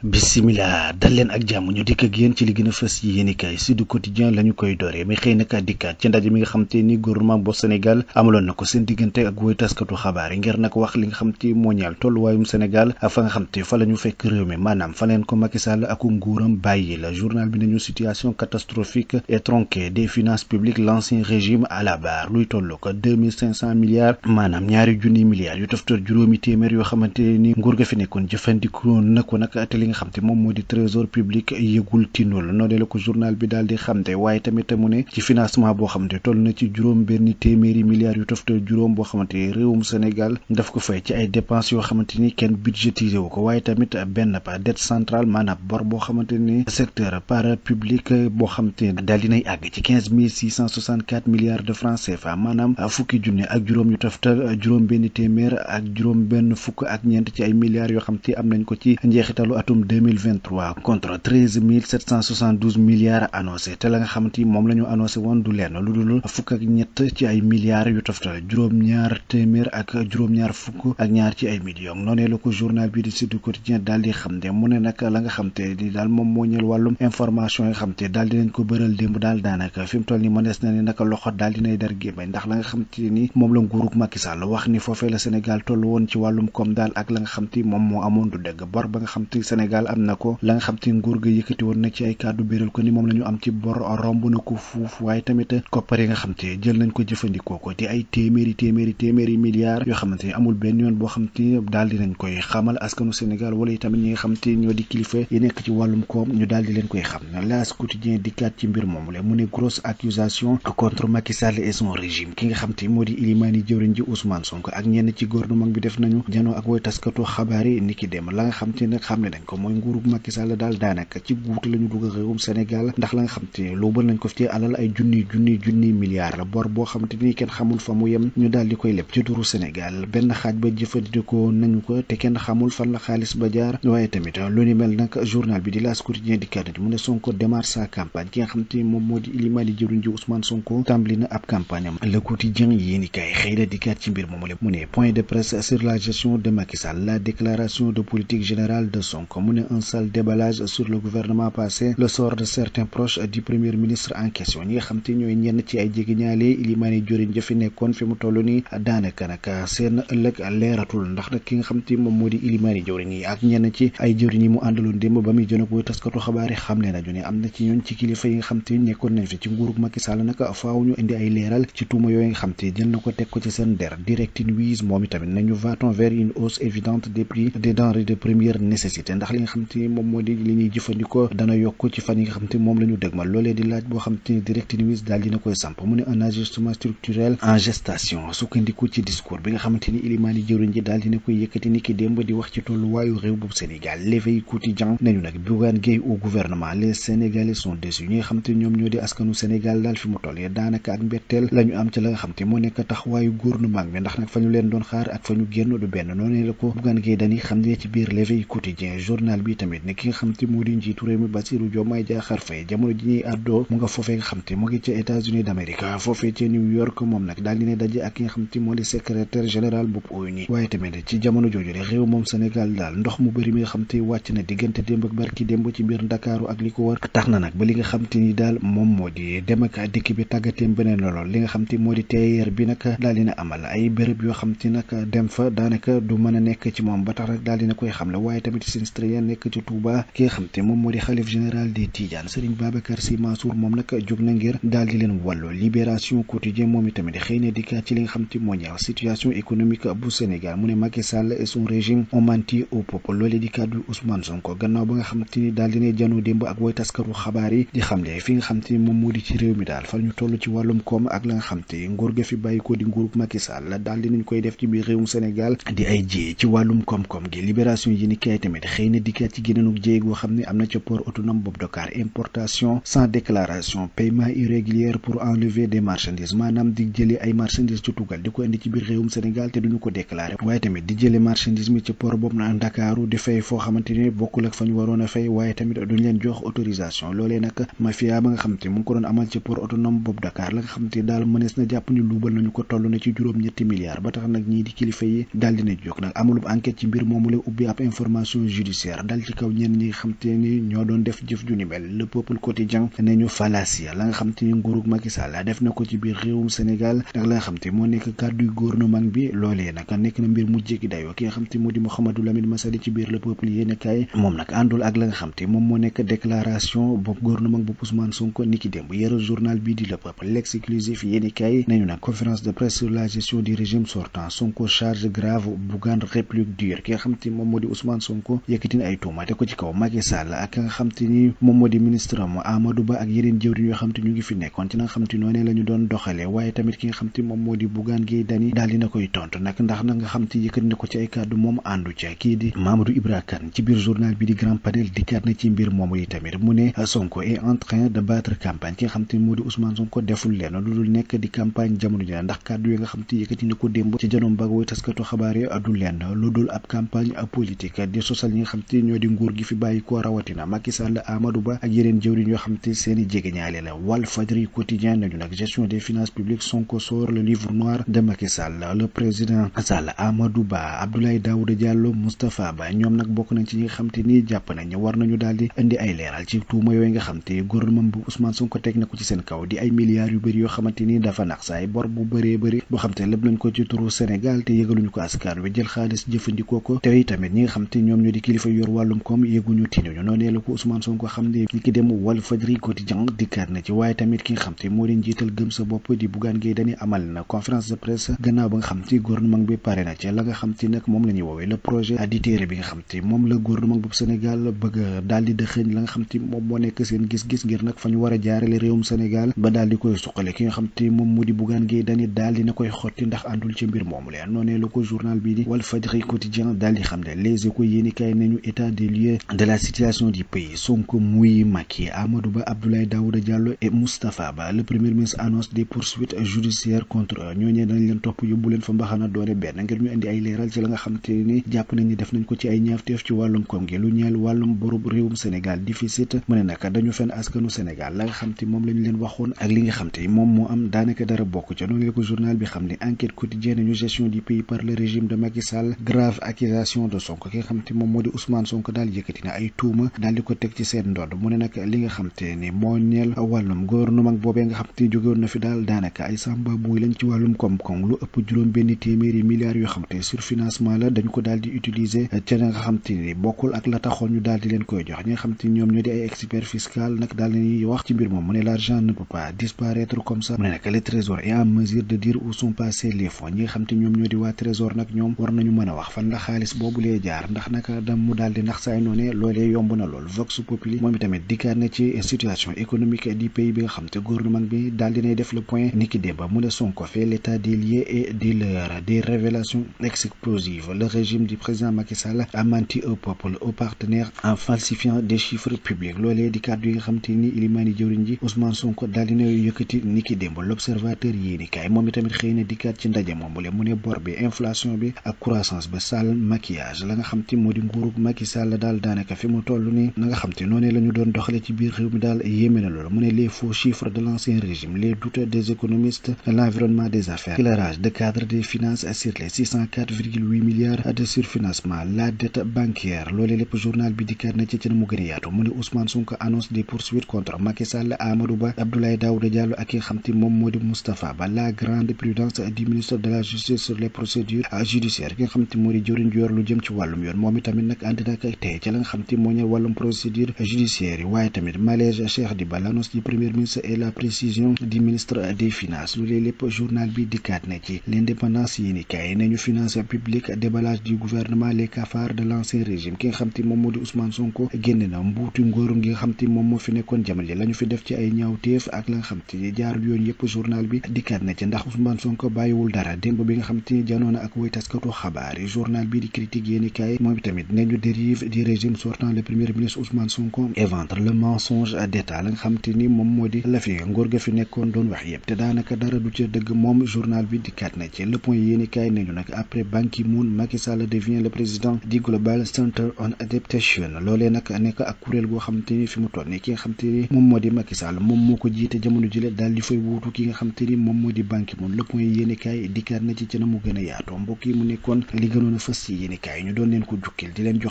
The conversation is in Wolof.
Bismillah dal leen ak jàmm ñu dikk ak yéen ci li gën a fës yi yéenikaay Sud Quotidien la ñu koy dooree mi xëy naka dikkaat ci ndaje mi nga xam te ni gouvernement bu Sénégal amaloon na ko seen diggante ak woy taskatu xabaar yi ngir nag wax li nga xam te moo ñeel tolluwaayum Sénégal fa nga xam te fa la ñu fekk réew mi maanaam fa leen ko Macky Sall ak nguuram bàyyi la journal bi nañu situation catastrophique et tronquée des finances publiques l'ancien régime à la barre luy tollu ko 2500 milliards maanaam ñaari junni milliards yu toftal juróomi téeméer yoo xamante ni nguur ga fi nekkoon jëfandikoo na ko nag te li nga xam te moom moo di trésor public yëgul tinul noonu la ko journal bi daal di xamte waaye tamit mu ne ci financement boo xamante toll na ci juróom benn téeméeri milliards yu toftal juróom boo xamante réewum Sénégal daf ko fay ci ay dépenses yoo xamante ni kenn budgétisé wu ko waaye tamit benn pa dette centrale maanaam bor boo xamante ni secteur parapublic boo xamante daal dinay àgg ci 15 664 milliards de francs CFA maanaam fukki junne ak juróom yu toftal juróom benn téeméer ak juróom benn fukk ak ñeent ci ay milliards yoo xam te am nañ ko ci njeexitalu atum 2023 contre 13 772 milliards annoncé te la nga xamante ni moom la ñu annoncé woon du lenn lu dul fukk ak ñett ci ay milliards yu toftal juróom-ñaar téeméer ak juróom-ñaar fukk ak ñaar ci ay millions noonee la ko journal bi di Sud Quotidien daal di xam ne mu ne nag la nga xam te ni daal moom moo ñeel wàllum information yi xam te daal dinañ ko bëral démb daal daanaka fi mu toll ni mënees na ni naka loxo daal dinay dar gémmañ ndax la nga xam te ni moom la nguurug Macky Sall wax ni foofee la Sénégal toll woon ci wàllum koom daal ak la nga xam te moom moo amoon du dëgg bor ba nga xam te Sénégal am na ko la nga xam te nguur ga yëkkati woon na ci ay kàddu béral ko ni moom la ñu am ci bor romb na ko fuuf waaye tamit koppar yi nga xam te jël nañ ko jëfandikoo ko te ay téeméeri milliards yoo xamante ni amul benn yoon boo xam te daal di nañ koy xamal askanu Sénégal wala itamit ñi nga xam te ñoo di kilifa yi nekk ci wàllum koom ñu daal di leen koy xam L'As Quotidien dikkaat ci mbir moomu la mu ne grosse accusation contre Macky Sall et son régime ki nga xam te moo di ilimaani jëwriñ ji Ousmane Sonko ak ñenn ci gouvernement bi def nañu janoo ak woy taskatu xabaar yi niki dem la nga xam te nag xam ne nañ ko mooy nguurug Macky Sall daal daanaka ci guutu la ñu dugg réewum Sénégal ndax la nga xam te loo bal nañ ko fi ci alal ay junni milliards la bor boo xamante ni kenn xamul fa mu yem ñu daal di koy leb ci turu Sénégal benn xaaj ba jëfandikoo nañu ko te kenn xamul fan la xaalis ba jaar waaye tamit lu ni mel nag journal bi di L'As Quotidien di kàddu mu ne Sonko démarre sa campagne ki nga xam te moom moo di ilimaani jëruñ ji Ousmane Sonko tàmbali na ab campagne am Le Quotidien yéeni kay xëy na dikkaat ci mbir moomu la mu ne point de presse sur la gestion de Macky Sall la déclaration de politique générale de Sonko mu ne un sale déballage sur le gouvernement passé le sort de certains proches du premier ministre en question ñi nga xam te ñooy ñenn ci ay jegeñaale ilimaani jëriñ jëfi nekkoon fi mu toll nii daanaka nag seen ëllëg leeratul ndax nag ki nga xam te moom moo di ilimaani jëriñ yi ak ñenn ci ay jëriñ yi mu àndaloon démb ba muy jënog woy taskatu xabaar yi xam ne nañu ne am na ci ñooñ ci kilifa yi nga xam te nekkoon nañ fi ci nguurug Macky Sall nag faaw ñu indi ay leeral ci tuuma yooyu nga xam te jël na ko teg ko ci seen der Direct News moom itamit nañu va-t-on vers une hausse évidente des prix des denrées de première nécessité ndax li nga xam te moom moo di li ñuy jëfandikoo dana yokk ci fan yi nga xam te moom la ñu dëgmal loolee di laaj boo xam te Direct News daal dina koy samp mu ne un ajustement structurel en gestation sukkandiku ci discours bi nga xamante ni ilimaani jëwriñ ji daal dina koy yëkkati ni ki démb di wax ci tolluwaayu réew bu Sénégal L'Éveil Quotidien nañu nag Bougane Gueye au gouvernement les Sénégalais sont déçus ñi nga xam te ñoom ñoo di askanu Sénégal daal fi mu toll daanaka ak mbetteel la ñu am ci la nga xam te moo nekk taxawaayu gouvernement bi ndax nag fa ñu leen doon xaar ak fa ñu génn du benn noonu la ko Bougane Gueye dañuy xam ne ci biir L'Éveil Quotidien journal bi tamit ne ki nga xam te moo di njiitu réew mi Bassirou Diomaye Diakhar Faye jamono ji ñuy àddoo mu nga foofee nga xam te mu ngi ca États-Unis d'Amérique foofee ca New York moom nag daal dina daje ak ki nga xam te moo di secrétaire général bu ONU waaye tamit ci jamono jooju de réew moom Sénégal daal ndox mu bëri mi nga xam te wàcc na diggante démb ak barki démb ci biir Ndakaaru ak li ko wër tax na nag ba li nga xam te ni daal moom moo di dem ak dikk bi tàggateem beneen lool li nga xam te moo di TER bi nag daal dina amal ay béréb yoo xam te nag dem fa daanaka du mën a nekk ci moom ba tax rek daal dina koy xamle waaye tamit sinistré ya nekk ci Touba ki nga xam te moom moo di xalif général des Tidianes Serigne Babacar Sy Mansour moom nag jóg na ngir daal di leen wàllu Libération Quotidien moom itamit xëy na dikkaat ci li nga xam te moo ñaaw situation économique bu Sénégal mu ne Macky Sall et son régime ont menti au peuple loolee di kàddu Ousmane Sonko gannaaw ba nga xam te ni daal dina janoo démb ak woy taskaru xabaar yi di xamle fi nga xam te moom moo di ci réew mi daal fa ñu toll ci wàllum koom ak la nga xam te nguur ga fi bàyyi ko di nguurub Macky Sall daal dinañ koy def ci biir réewum Sénégal di ay jéey ci wàllum koom-koom gi Libération yi ni kay tamit xëy na dikkaat ci géneenug jéey goo xam ne am na ca port autonome boobu Dakar importation sans déclaration paiement irrégulier pour enlever des marchandises maanaam di jëlee ay marchandises ci tugal di ko indi ci biir réewum Sénégal te duñu ko déclaré waaye tamit di jëlee marchandise mi ci port boobu na Ndakaaru di fay foo xamante ni bokkul ak fa ñu waroon a fay waaye tamit duñ leen jox autorisation loolee nag mafia ba nga xam te mu ngi ko doon amal ci port autonome boobu Dakar la nga xam te daal mënees na jàpp ni luubal nañu ko toll na ci juróom-ñetti milliards ba tax nag ñii di kilifa yi daal dina jóg nag amalub enquête ci mbir moomu la ubbi ab information judiciaire leer dal ci kaw ñenn ñi nga xam te ni ñoo doon def jëf ju ni mel. Le Peuple Quotidien ne ñu fallacia la nga xam te ni nguurug Macky Sall def na ko ci biir réewum Sénégal ak la nga xam te moo nekk kàddu gouvernement bi loolee nag nekk na mbir mu jéggi dayoo ki nga xam te moo di Mouhamadou Lamine Massaly ci biir Le Peuple yéenekaay moom nag àndul ak la nga xam te moom moo nekk déclaration boobu gouvernement bu Ousmane Sonko niki démb yëral journal bii di Le Peuple l'exclusif yéenekaay nañu nag conférence de presse sur la gestion du régime sortant Sonko charge grave Bougane réplique dure ki nga xam te moom moo di Ousmane Sonko yëkkati na ay tuuma te ko ci kaw Macky Sall ak nga xam te ni moom moo di ministre am Amadou Ba ak yeneen jëwriñ yoo xam te ñu ngi fi nekkoon ci nga xam te noonee la ñu doon doxalee waaye tamit ki nga xam te moom moo di Bougane Gueye Dany daal dina koy tontu nag ndax na nga xam te yëkkati na ko ci ay kàddu moom àndu ca kii di Mamadou Ibra Kane ci biir journal bi di Grand Panel dikkaat na ci mbir moomu yi tamit mu ne Sonko est en train de battre campagne ki nga xam te moo di Ousmane Sonko deful leen lu dul nekk di campagne jamono ji ndax kàddu yi nga xam te yëkkati na ko démb ci janoom bag woy taskatu xabaar yi du leen lu dul ab campagne politique di sosal ñi nga xam te ñoo di nguur gi fi bàyyi ko rawatina Macky Sall Amadou Ba ak yeneen jëwriñ yoo xam te seeni jegeñaale la Walf Fadjri quotidien nañu nag gestion des finances publiques Sonko sort le livre noir de Macky Sall le président Sall Amadou Ba Abdoulaye Daouda Diallo Moustapha Ba ñoom nag bokk nañ ci ñi nga xam te ni jàpp nañ war nañu daal di indi ay leeral ci tuuma yooyu nga xam te gouvernement bu Ousmane Sonko teg na ko ci seen kaw di ay milliards yu bëri yoo xamante ni dafa nax saay bor bu bëree bëri boo xam te lépp nañ ko ci turu Sénégal te yëgaluñu ko askan wi jël xaalis jëfandikoo ko te tamit ñi nga xam te ñoom ñoo di kilifa yor wàllum koom yëguñu tinuñu noonu la ko Ousmane Sonko xam ne ñi ki dem Walf Fadjri quotidien dikkaat na ci waaye tamit ki nga xam te moo di njiital gëm sa bopp di Bougane Gueye Dany amal na conférence de presse gannaaw ba nga xam te gouvernement bi pare na ci la nga xam te nag moom la ñuy woowee le projet di téere bi nga xam te moom la gouvernement bu Sénégal bëgg daal di dëxëñ la nga xam te moom moo nekk seen gis-gis ngir nag fa ñu war a jaarale réewum Sénégal ba daal di koy suqale ki nga xam te moom moo di Bougane Gueye Dany daal di na koy xotti ndax àndul ci mbir moomu leen noonu la ko journal bi di Walf Fadjri quotidien daal di xam ne les échos yéenekaay nañu état des lieux de la situation du pays Sonko muy Macky Amadou Ba Abdoulaye Daouda Diallo et Moustapha Ba le premier ministre annonce des poursuites judiciaires contre eux ñooñee dañ leen topp yóbbu leen fa mbaxana doone benn ngir ñu indi ay leeral ci la nga xam te ni jàpp nañ ni def nañ ko ci ay ñaawteef ci wàllum koom gi lu ñeel wàllum borub réewum Sénégal déficit mu ne nag dañu fen askanu Sénégal la nga xam te moom lañ leen waxoon ak li nga xam te moom moo am daanaka dara bokk ca noonu la ko journal bi xam ne enquête quotidienne ñu gestion du pays par le régime de Macky Sall grave accusation de Sonko ki nga xam te moom moo di Ousmane Sonko daal yëkkati na ay tuuma daal di ko teg ci seen ndodd mu ne nag li nga xam te ni moo ñeel wàllum gouvernement boobee nga xam te jógewoon na fi daal daanaka ay samba buy lañ ci wàllum koom-koom lu ëpp juróom benn téeméeri milliards yoo xam te surfinancement la dañ ko daal di utiliser ca nga xam te ni bokkul ak la taxoon ñu daal di leen koy jox ñi nga xam te ñoom ñoo di ay expert fiscal nag daal nañuy wax ci mbir moom mu ne l'argent ne peut pas disparaître comme ça mu ne nag le trésor est en mesure de dire où sont passés les fonds ñi nga xam te ñoom ñoo di waa trésor nag ñoom war nañu mën a wax fan la xaalis boobu lee jaar ndax naka dam mu daal di nax saay noone loolee yomb na lool Vox Populi moom itamit dikkaat na ci situation économique du pays bi nga xam te gouvernement bi daal dinay def le point niki démba mu ne Sonko fait l'état des lieux et des leurs des révélations explosives le régime du président Macky Sall a menti au peuple aux partenaires en falsifiant des chiffres publics loolee di kàddu yi nga xam te ni ilimaani jëwriñ ji Ousmane Sonko daal dina yëkkati niki démb l'observateur yéeni kaay moom itamit xëy na dikkaat ci ndaje moom mu ne bor bi inflation bi ak croissance ba sale maquillage la nga xam te moo di nguurug Macky Sall daal daanaka fi mu toll ni na nga xam te noonu la ñu doon doxale ci biir réew mi daal yéeme na loolu mu ne les faux chiffres de l'ancien régime les doutes des économistes l'environnement des affaires éclairage de cadre des finances sur les 604,8 milliards de surfinancement la dette bancaire loolee lépp journal bi dikkaat na ci na mu gën a yaatu mu ne Ousmane Sonko annonce des poursuites contre Macky Sall Amadou Ba Abdoulaye Daouda Diallo ak ki nga xam te moom moo di Moustapha Ba la grande prudence du ministre de la justice sur les procédures judiciaires ki nga xam te moo di jëwriñ ju yor lu jëm ci wàllum yoon moom itamit nag ànd na ak tey ci la nga xam te moo ñëw wàllum procédure judiciaire yi waaye tamit malaise Cheikh Diba l'annonce du premier ministre et la précision du ministre des finances loolee lépp journal bi dikkaat na ci l'indépendance yéeni kaay nañu finance publique déballage du gouvernement les cafards de l'ancien régime ki nga xam te moom moo di Ousmane Sonko génn na mbuutu ngóorum gi nga xam te moom moo fi nekkoon jamono la ñu fi def ci ay ñaawteef ak la nga xam te jaarul yoon yëpp journal bi dikkaat na ci ndax Ousmane Sonko bàyyiwul dara démb bi nga xam te janoona ak woy taskatu xabaar yi journal bi di critique yéeni kaay moom tamit nañu dérive du régime sortant le premier ministre Ousmane Sonko éventre le mensonge d'état la nga xam te ni moom moo di la fi nguur ga fi nekkoon doon wax yëpp te daanaka dara du ca dëgg moom journal bi dikkaat na ci le point yéeni kaay nañu nag après Ban Ki-moon Macky Sall devient le président du Global Center on Adaptation loolee nag nekk ak kuréel goo xam te ni fi mu toll ni ki nga xam te ni moom moo di Macky Sall moom moo ko jiite jamono jile daal di fay wuutu ki nga xam te ni moom moo di Ban Ki-moon le point yéeni kaay dikkaat na ci na mu gën a yaatoo mbokk yi mu nekkoon li gënoon a fës ci yéeni kaay ñu doon leen ko jukkil di leen jox